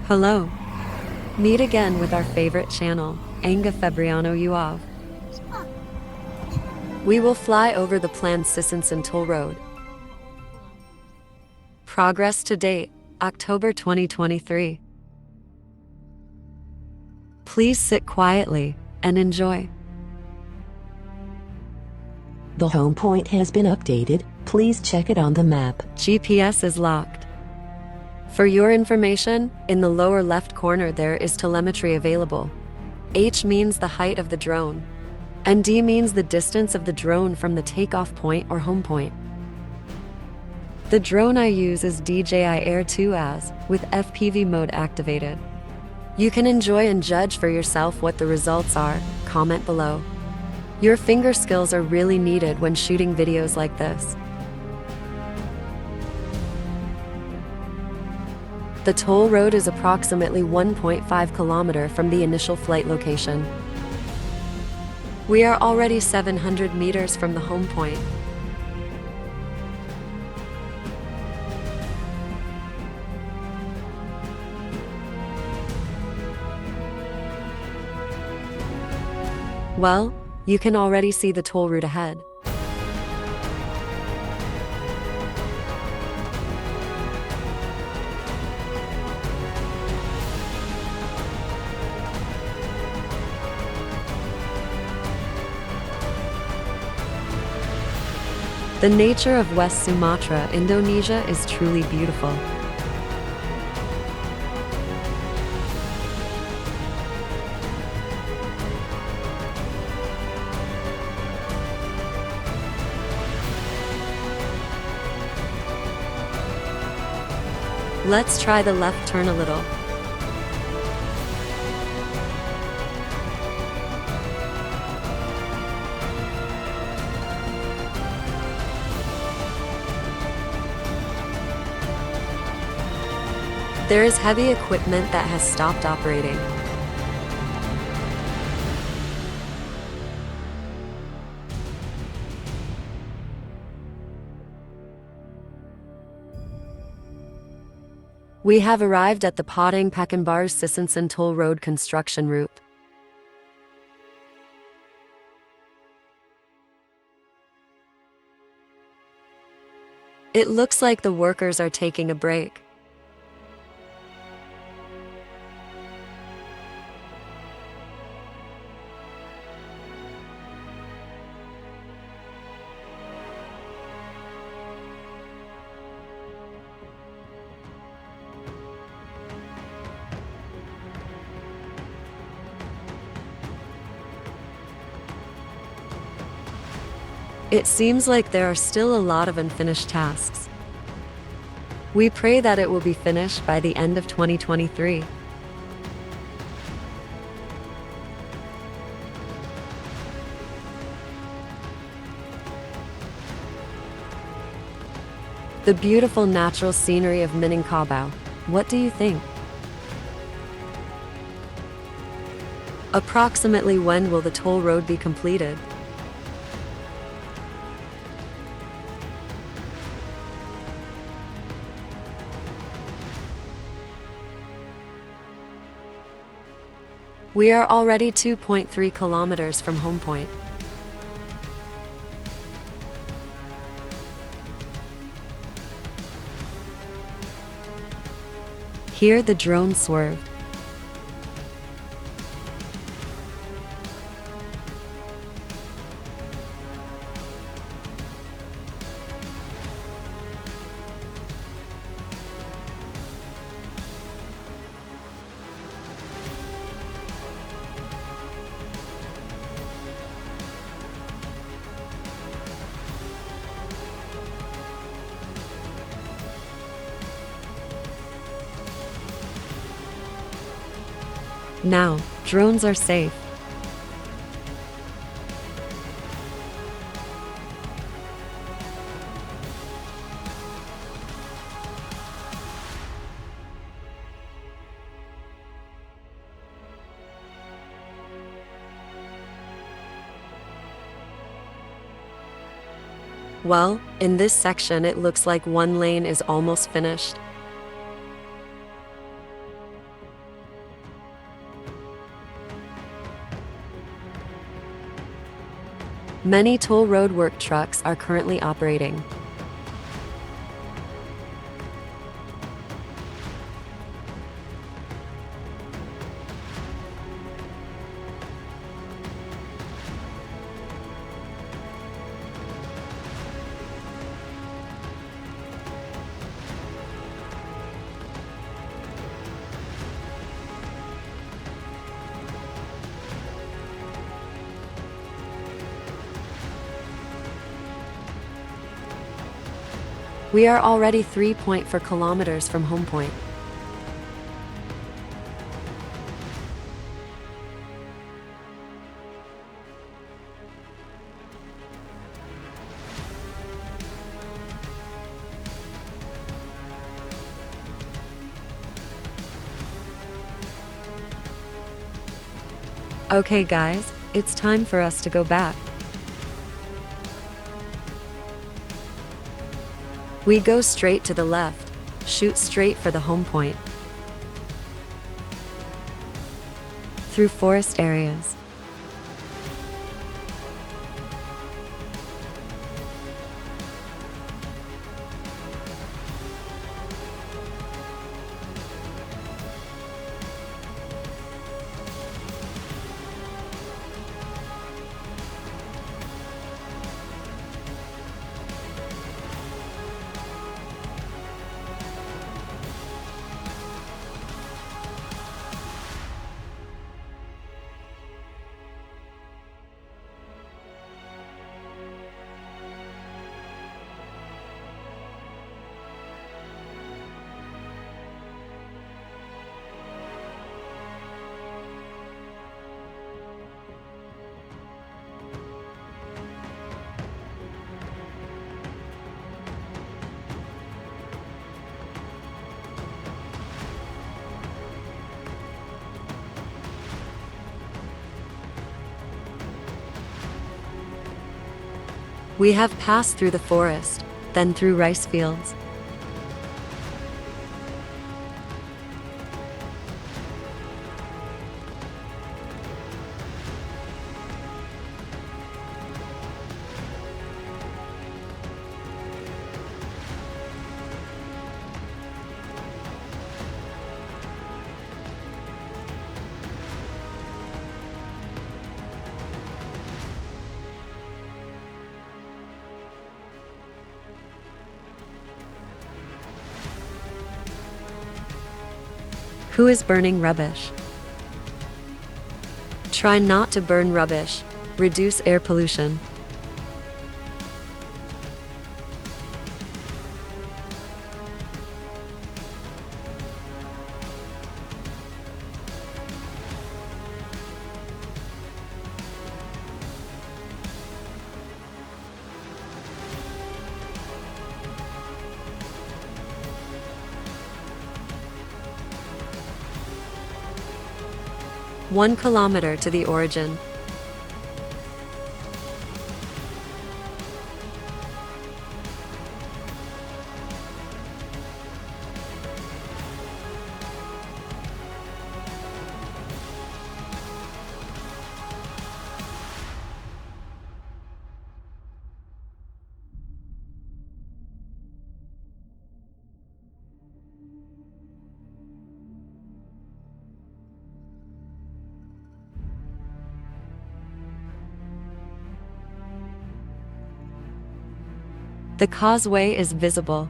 Hello. Meet again with our favorite channel, Anga Febriano Uav. We will fly over the planned Sissinson Toll Road. Progress to date, October 2023. Please sit quietly and enjoy. The home point has been updated. Please check it on the map. GPS is locked. For your information, in the lower left corner there is telemetry available. H means the height of the drone, and D means the distance of the drone from the takeoff point or home point. The drone I use is DJI Air 2 with FPV mode activated. You can enjoy and judge for yourself what the results are. Comment below. Your finger skills are really needed when shooting videos like this. The toll road is approximately 1.5 kilometers from the initial flight location. We are already 700 meters from the home point. Well, you can already see the toll route ahead. The nature of West Sumatra, Indonesia is truly beautiful. Let's try the left turn a little. There is heavy equipment that has stopped operating. We have arrived at the Padang Pakanbaru Sissinson Toll Road construction route. It looks like the workers are taking a break. It seems like there are still a lot of unfinished tasks. We pray that it will be finished by the end of 2023. The beautiful natural scenery of Minangkabau. What do you think? Approximately when will the toll road be completed? We are already 2.3 kilometers from home point. Here the drone swerved. Now, drones are safe. Well, in this section it looks like one lane is almost finished. Many toll road work trucks are currently operating. We are already 3.4 kilometers from home point. Okay guys, it's time for us to go back. We go straight to the left, shoot straight for the home point. Through forest areas. We have passed through the forest, then through rice fields. Who is burning rubbish? Try not to burn rubbish. Reduce air pollution. One kilometer to the origin. The causeway is visible.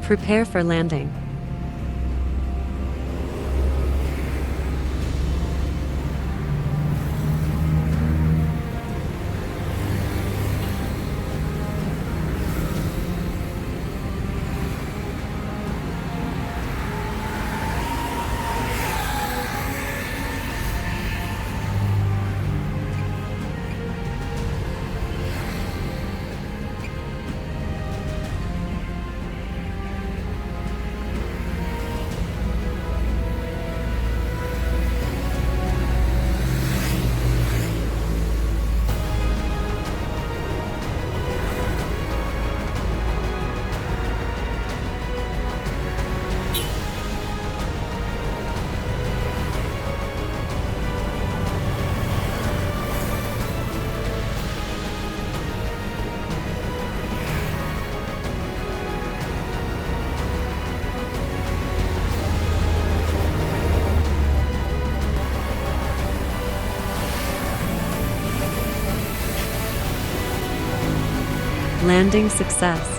Prepare for landing. Landing success.